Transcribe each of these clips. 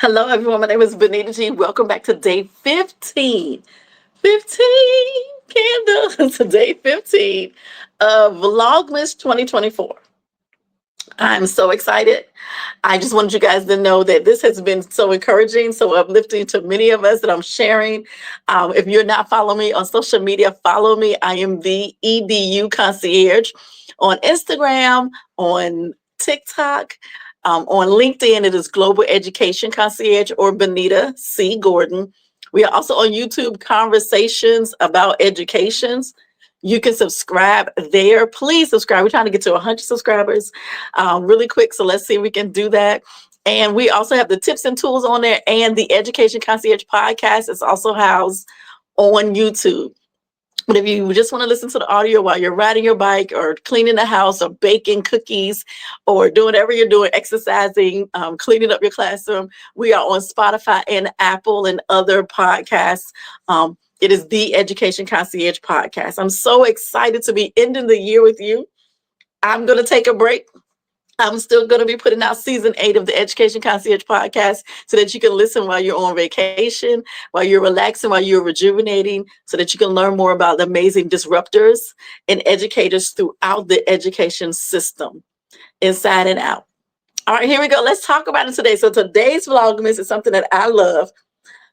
Hello, everyone. My name is Benita G. Welcome back to day 15. 15 candles to day 15 of Vlogmas 2024. I'm so excited. I just wanted you guys to know that this has been so encouraging, so uplifting to many of us that I'm sharing. If you're not following me on social media, follow me. I am the EDU Concierge on Instagram, on TikTok, on LinkedIn. It is Global Education Concierge or Benita C. Gordon. We are also on YouTube, Conversations About Educations. You can subscribe there. Please subscribe. We're trying to get to 100 subscribers really quick. So let's see if we can do that. And we also have the tips and tools on there. And the Education Concierge podcast is also housed on YouTube. But if you just want to listen to the audio while you're riding your bike or cleaning the house or baking cookies or doing whatever you're doing, exercising, cleaning up your classroom, we are on Spotify and Apple and other podcasts. It is the Education Concierge podcast. I'm so excited to be ending the year with you. I'm going to take a break. I'm still going to be putting out season 8 of the Education Concierge podcast so that you can listen while you're on vacation, while you're relaxing, while you're rejuvenating, so that you can learn more about the amazing disruptors and educators throughout the education system, inside and out. All right, here we go. Let's talk about it today. So today's Vlogmas is something that I love.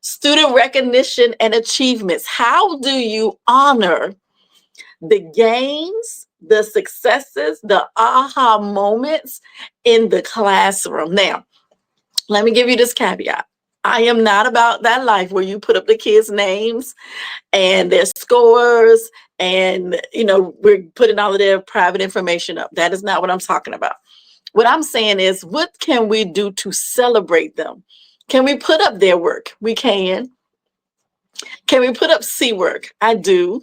Student recognition and achievements. How do you honor the gains, the successes, the aha moments in the classroom? Now, let me give you this caveat. I am not about that life where you put up the kids' names and their scores and, we're putting all of their private information up. That is not what I'm talking about. What I'm saying is, what can we do to celebrate them? Can we put up their work? We can. Can we put up C work? I do.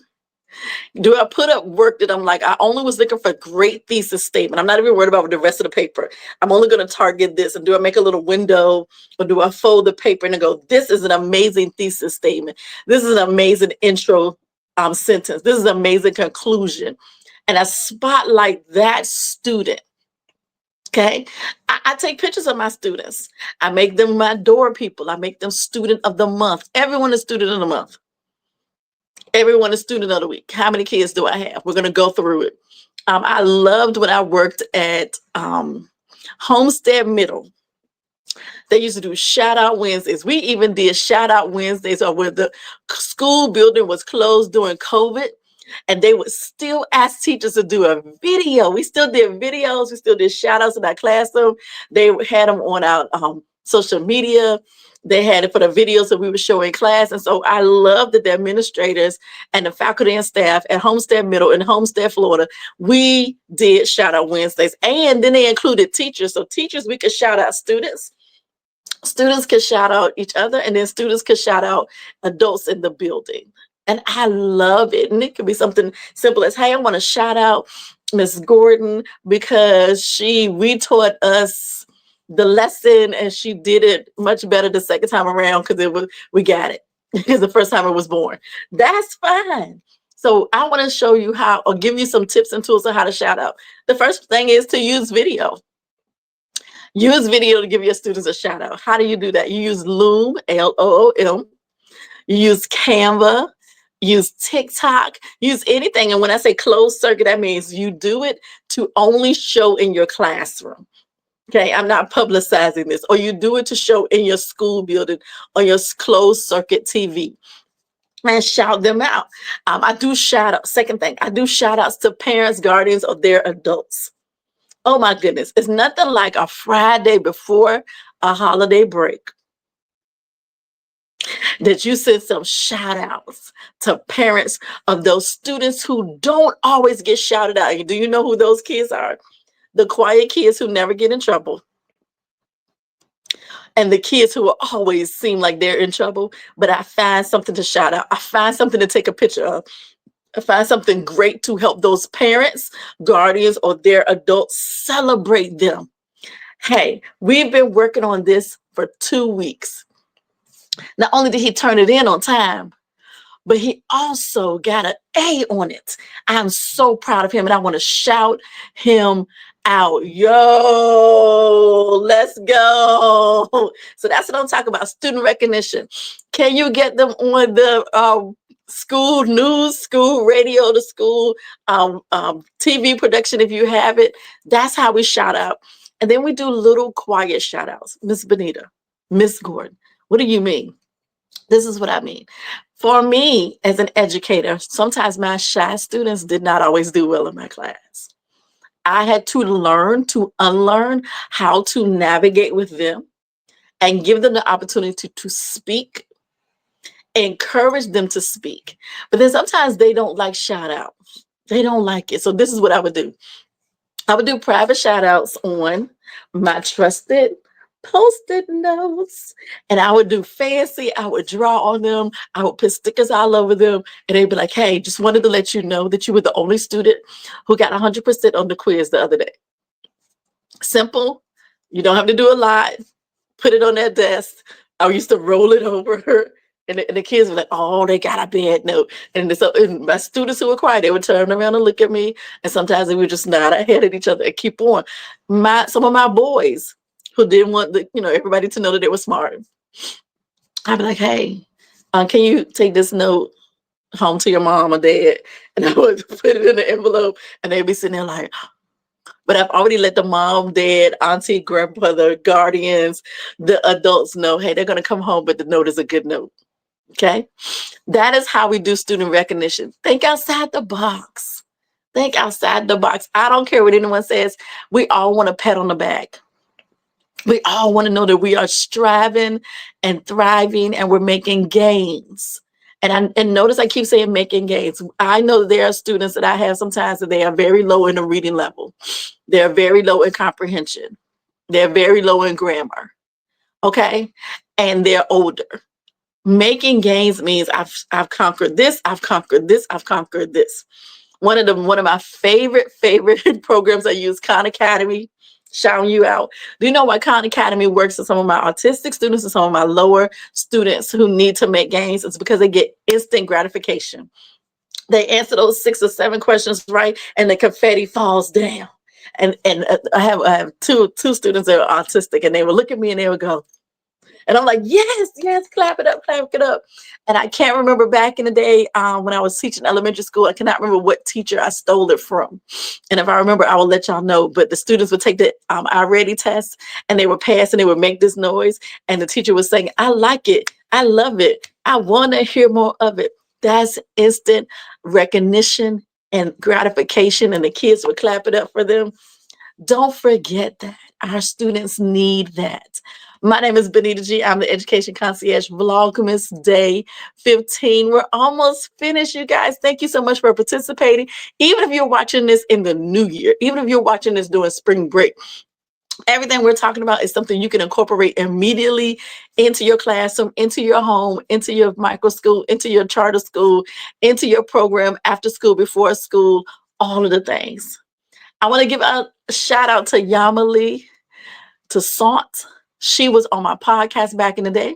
Do I put up work that I'm like, I only was looking for a great thesis statement? I'm not even worried about the rest of the paper. I'm only going to target this. And do I make a little window, or do I fold the paper and go, this is an amazing thesis statement. This is an amazing intro sentence. This is an amazing conclusion. And I spotlight that student. Okay. I take pictures of my students. I make them my door people. I make them student of the month. Everyone is student of the month. Everyone is student of the week. How many kids do I have? We're going to go through it. I loved when I worked at Homestead Middle. They used to do shout out Wednesdays. We even did shout out Wednesdays, or where the school building was closed during COVID. And they would still ask teachers to do a video. We still did videos. We still did shout outs in our classroom. They had them on our social media. They had it for the videos that we would show in class. And so I love that the administrators and the faculty and staff at Homestead Middle in Homestead, Florida, we did shout out Wednesdays. And then they included teachers. So teachers, we could shout out students. Students could shout out each other, and then students could shout out adults in the building. And I love it. And it could be something simple as, hey, I want to shout out Miss Gordon because she retaught us the lesson and she did it much better the second time around because we got it because the first time it was born. That's fine. So I want to show you how, or give you some tips and tools on how to shout out. The first thing is to use video. Use video to give your students a shout out. How do you do that? You use Loom, Loom. You use Canva. Use TikTok, use anything. And when I say closed circuit, that means you do it to only show in your classroom. Okay, I'm not publicizing this. Or you do it to show in your school building or your closed circuit TV. And shout them out. I do shout out. Second thing, I do shout outs to parents, guardians, or their adults. Oh my goodness, it's nothing like a Friday before a holiday break that you send some shout outs to parents of those students who don't always get shouted out. Do you know who those kids are? The quiet kids who never get in trouble. And the kids who always seem like they're in trouble, but I find something to shout out. I find something to take a picture of. I find something great to help those parents, guardians, or their adults celebrate them. Hey, we've been working on this for 2 weeks. Not only did he turn it in on time, but he also got an A on it. I'm so proud of him, and I want to shout him out. Yo, Let's go. So that's what I'm talking about, student recognition. Can you get them on the school news, school radio, the school TV production if you have it? That's how we shout out. And then we do little quiet shout outs. Miss Benita, Miss Gordon, what do you mean? This is what I mean. For me, as an educator, sometimes my shy students did not always do well in my class. I had to learn to unlearn how to navigate with them and give them the opportunity to speak, encourage them to speak. But then sometimes they don't like shout outs. They don't like it. So this is what I would do. I would do private shout outs on my trusted post-it notes. And I would do fancy. I would draw on them. I would put stickers all over them. And they'd be like, hey, just wanted to let you know that you were the only student who got 100% on the quiz the other day. Simple. You don't have to do a lot. Put it on their desk. I used to roll it over. And the kids were like, oh, they got a bad note. And my students who were quiet, they would turn around and look at me. And sometimes they would just nod our head at each other and keep on. Some of my boys who didn't want everybody to know that they were smart, I'd be like, hey, can you take this note home to your mom or dad? And I would put it in the envelope and they'd be sitting there like, but I've already let the mom, dad, auntie, grandmother, guardians, the adults know, hey, they're going to come home, but the note is a good note. Okay. That is how we do student recognition. Think outside the box. Think outside the box. I don't care what anyone says. We all want a pat on the back. We all want to know that we are striving and thriving and we're making gains. And notice I keep saying making gains. I know there are students that I have sometimes that they are very low in the reading level. They're very low in comprehension. They're very low in grammar. Okay. And they're older. Making gains means I've conquered this, I've conquered this, I've conquered this. One of my favorite programs I use, Khan Academy, shouting you out. Do you know why Khan Academy works with some of my autistic students and some of my lower students who need to make gains? It's because they get instant gratification. They answer those 6 or 7 questions right, and the confetti falls down. And I have two students that are autistic, and they would look at me and they would go, and I'm like, yes, clap it up, clap it up. And I can't remember back in the day when I was teaching elementary school, I cannot remember what teacher I stole it from. And if I remember, I will let y'all know. But the students would take the I Ready test and they would pass and they would make this noise. And the teacher was saying, I like it. I love it. I want to hear more of it. That's instant recognition and gratification. And the kids would clap it up for them. Don't forget that. Our students need that. My name is Benita G. I'm the Education Concierge. Vlogmas Day 15. We're almost finished, you guys. Thank you so much for participating. Even if you're watching this in the new year, even if you're watching this during spring break, everything we're talking about is something you can incorporate immediately into your classroom, into your home, into your micro school, into your charter school, into your program, after school, before school, all of the things. I want to give a shout out to Yamali, to Sant. She was on my podcast back in the day.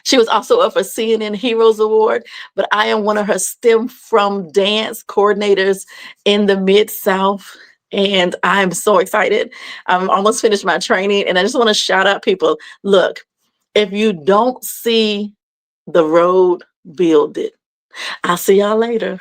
She was also up for CNN Heroes Award, but I am one of her STEM from dance coordinators in the Mid-South. And I'm so excited. I'm almost finished my training. And I just want to shout out people. Look, if you don't see the road, build it. I'll see y'all later.